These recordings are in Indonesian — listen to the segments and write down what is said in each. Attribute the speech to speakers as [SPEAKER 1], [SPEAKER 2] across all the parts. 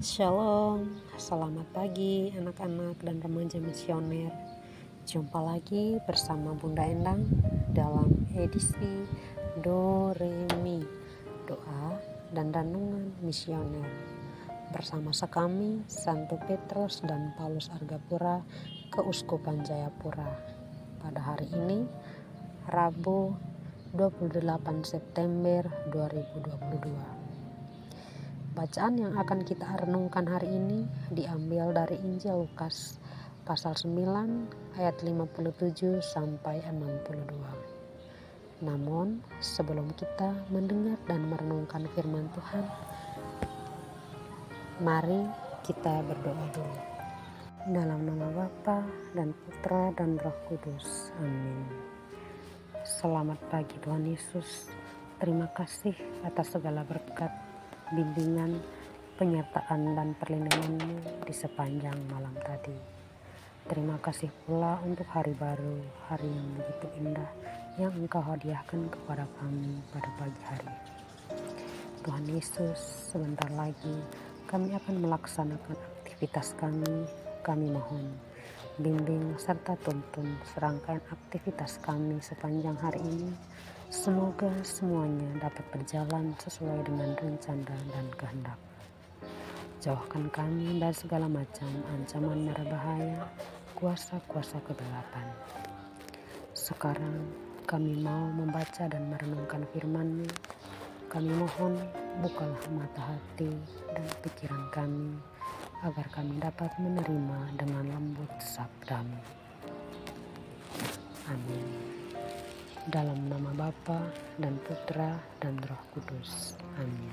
[SPEAKER 1] Shalom, selamat pagi anak-anak dan remaja misioner. Jumpa lagi bersama Bunda Endang dalam edisi Do Re Mi, doa dan renungan misioner. Bersama sekami Santo Petrus dan Paulus Argapura, Keuskupan Jayapura. Pada hari ini, Rabu 28 September 2022. Bacaan yang akan kita renungkan hari ini diambil dari Injil Lukas pasal 9 ayat 57 sampai 62. Namun sebelum kita mendengar dan merenungkan firman Tuhan, mari kita berdoa dulu. Dalam nama Bapa dan Putra dan Roh Kudus. Amin. Selamat pagi Tuhan Yesus. Terima kasih atas segala berkat, bimbingan, penyertaan dan perlindungan-Mu di sepanjang malam tadi. Terima kasih pula untuk hari baru, hari yang begitu indah yang Engkau hadiahkan kepada kami pada pagi hari. Tuhan Yesus, sebentar lagi kami akan melaksanakan aktivitas kami. Kami mohon bimbing serta tuntun serangkaian aktivitas kami sepanjang hari ini. Semoga semuanya dapat berjalan sesuai dengan rencana dan kehendak. Jauhkan kami dari segala macam ancaman mara bahaya, kuasa-kuasa kegelapan. Sekarang kami mau membaca dan merenungkan firman-Mu. Kami mohon bukalah mata hati dan pikiran kami, agar kami dapat menerima dengan lembut sabda-Mu. Amin. Dalam nama Bapa dan Putra dan Roh Kudus. Amin.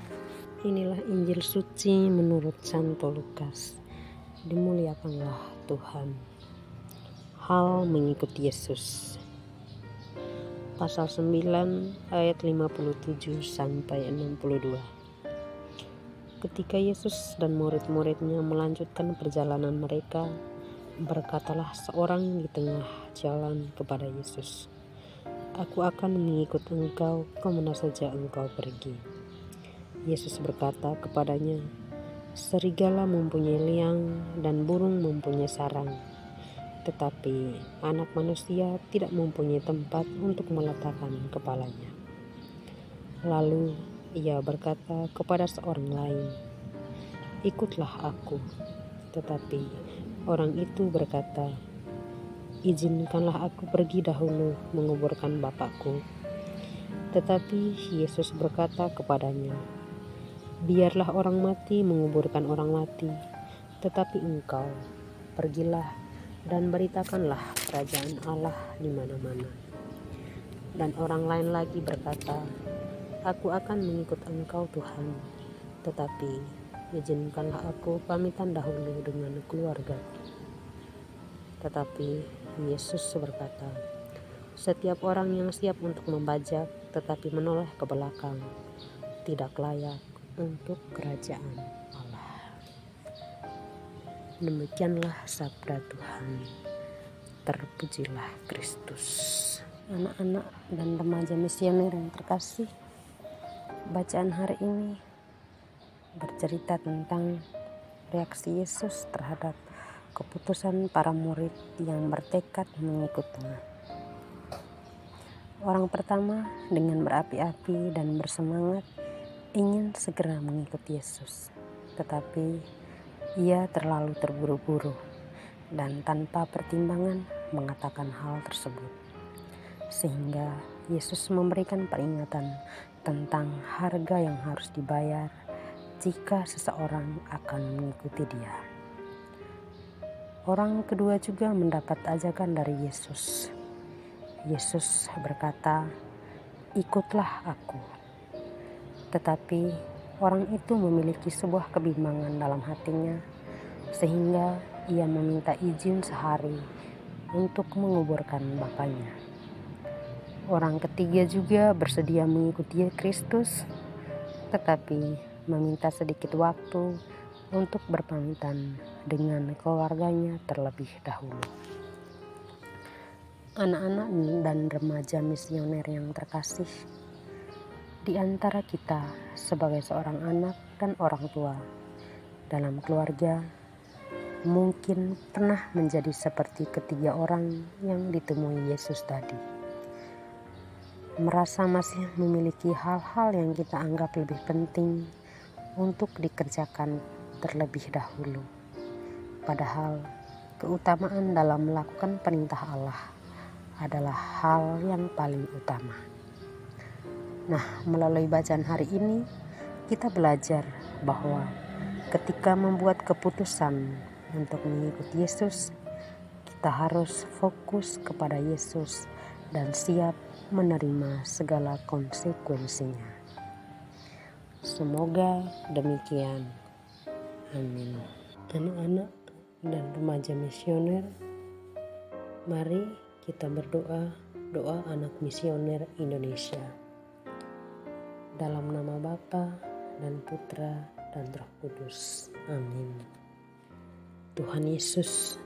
[SPEAKER 1] Inilah Injil suci menurut Santo Lukas. Dimuliakanlah Tuhan. Hal mengikuti Yesus. Pasal 9 ayat 57 sampai 62. Ketika Yesus dan murid-muridnya melanjutkan perjalanan mereka, berkatalah seorang di tengah jalan kepada Yesus, "Aku akan mengikut engkau kemana saja engkau pergi." Yesus berkata kepadanya, "Serigala mempunyai liang dan burung mempunyai sarang, tetapi anak manusia tidak mempunyai tempat untuk meletakkan kepalanya." Lalu ia berkata kepada seorang lain, "Ikutlah aku." Tetapi orang itu berkata, "Izinkanlah aku pergi dahulu menguburkan bapakku." Tetapi Yesus berkata kepadanya, "Biarlah orang mati menguburkan orang mati, tetapi engkau pergilah dan beritakanlah kerajaan Allah di mana-mana." Dan orang lain lagi berkata, "Aku akan mengikut engkau Tuhan, tetapi izinkanlah aku pamitan dahulu dengan keluargaku." Tetapi Yesus berkata, "Setiap orang yang siap untuk membajak tetapi menoleh ke belakang tidak layak untuk kerajaan Allah." Demikianlah sabda Tuhan. Terpujilah Kristus. Anak-anak dan remaja misioner yang terkasih, bacaan hari ini bercerita tentang reaksi Yesus terhadap keputusan para murid yang bertekad mengikutnya. Orang pertama dengan berapi-api dan bersemangat ingin segera mengikuti Yesus, tetapi ia terlalu terburu-buru dan tanpa pertimbangan mengatakan hal tersebut. Sehingga Yesus memberikan peringatan tentang harga yang harus dibayar jika seseorang akan mengikuti Dia. Orang kedua juga mendapat ajakan dari Yesus. Yesus berkata, "Ikutlah aku." Tetapi orang itu memiliki sebuah kebimbangan dalam hatinya, sehingga ia meminta izin sehari untuk menguburkan bapaknya. Orang ketiga juga bersedia mengikuti Kristus, tetapi meminta sedikit waktu untuk berpamitan dengan keluarganya terlebih dahulu. Anak-anak dan remaja misioner yang terkasih, di antara kita sebagai seorang anak dan orang tua, dalam keluarga mungkin pernah menjadi seperti ketiga orang yang ditemui Yesus tadi. Merasa masih memiliki hal-hal yang kita anggap lebih penting untuk dikerjakan terlebih dahulu. Padahal keutamaan dalam melakukan perintah Allah adalah hal yang paling utama. Nah, melalui bacaan hari ini kita belajar bahwa ketika membuat keputusan untuk mengikuti Yesus, kita harus fokus kepada Yesus dan siap menerima segala konsekuensinya. Semoga demikian. Amin. Anak-anak dan remaja misioner, mari kita berdoa doa anak misioner Indonesia. Dalam nama Bapa dan Putra dan Roh Kudus. Amin. Tuhan Yesus,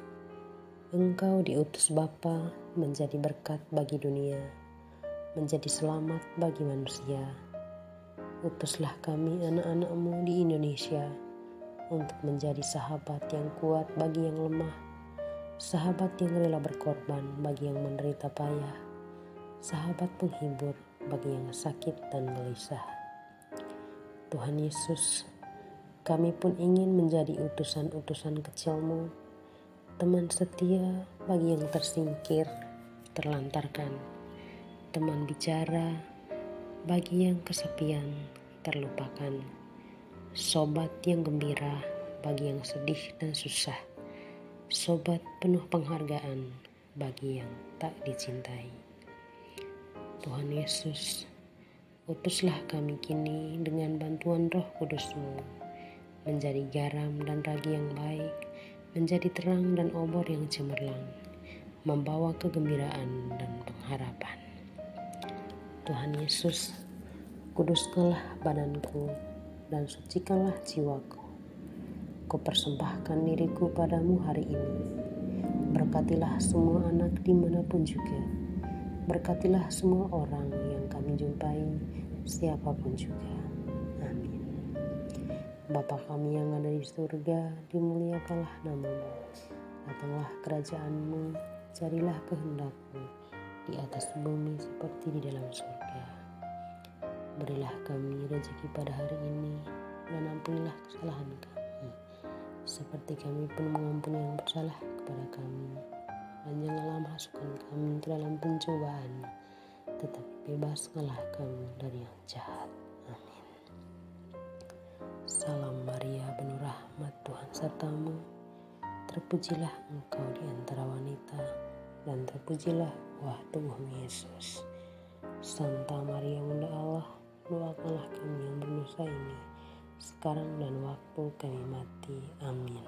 [SPEAKER 1] Engkau diutus Bapa menjadi berkat bagi dunia, menjadi selamat bagi manusia. Utuslah kami anak-anak-Mu di Indonesia untuk menjadi sahabat yang kuat bagi yang lemah, sahabat yang rela berkorban bagi yang menderita payah, sahabat penghibur bagi yang sakit dan gelisah. Tuhan Yesus, kami pun ingin menjadi utusan-utusan kecil-Mu, teman setia bagi yang tersingkir, terlantarkan, teman bicara bagi yang kesepian, terlupakan, sobat yang gembira bagi yang sedih dan susah, sobat penuh penghargaan bagi yang tak dicintai. Tuhan Yesus, utuslah kami kini dengan bantuan Roh Kudus-Mu, menjadi garam dan ragi yang baik, menjadi terang dan obor yang cemerlang, membawa kegembiraan dan pengharapan. Tuhan Yesus, kuduskanlah badanku dan sucikanlah jiwaku. Kupersembahkan diriku padamu hari ini. Berkatilah semua anak dimanapun juga. Berkatilah semua orang yang kami jumpai, siapapun juga. Amin. Bapa kami yang ada di surga, dimuliakanlah nama-Mu. Datanglah kerajaan-Mu, jadilah kehendak-Mu di atas bumi seperti di dalam surga. Berilah kami rezeki pada hari ini, dan ampunilah kesalahan kami, seperti kami pun mengampuni yang bersalah kepada kami. Dan janganlah masukkan kami ke dalam pencobaan, tetapi bebaskanlah kami dari yang jahat. Amin. Salam Maria, penuh rahmat, Tuhan sertamu. Terpujilah Engkau di antara wanita, dan terpujilah buah tubuhmu Yesus. Santa Maria Bunda Allah, doakanlah kami yang berdosa ini, sekarang dan waktu kami mati. Amin.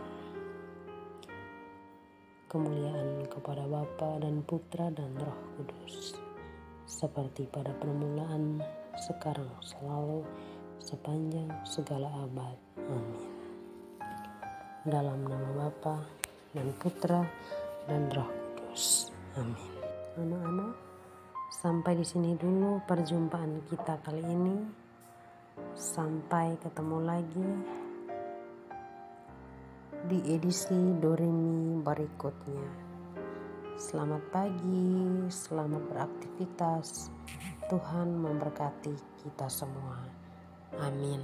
[SPEAKER 1] Kemuliaan kepada Bapa dan Putra dan Roh Kudus, seperti pada permulaan, sekarang, selalu, sepanjang segala abad. Amin. Dalam nama Bapa dan Putra dan Roh Kudus. Amin. Anak-anak, sampai di sini dulu perjumpaan kita kali ini. Sampai ketemu lagi di edisi Doremi berikutnya. Selamat pagi, selamat beraktivitas. Tuhan memberkati kita semua. Amin.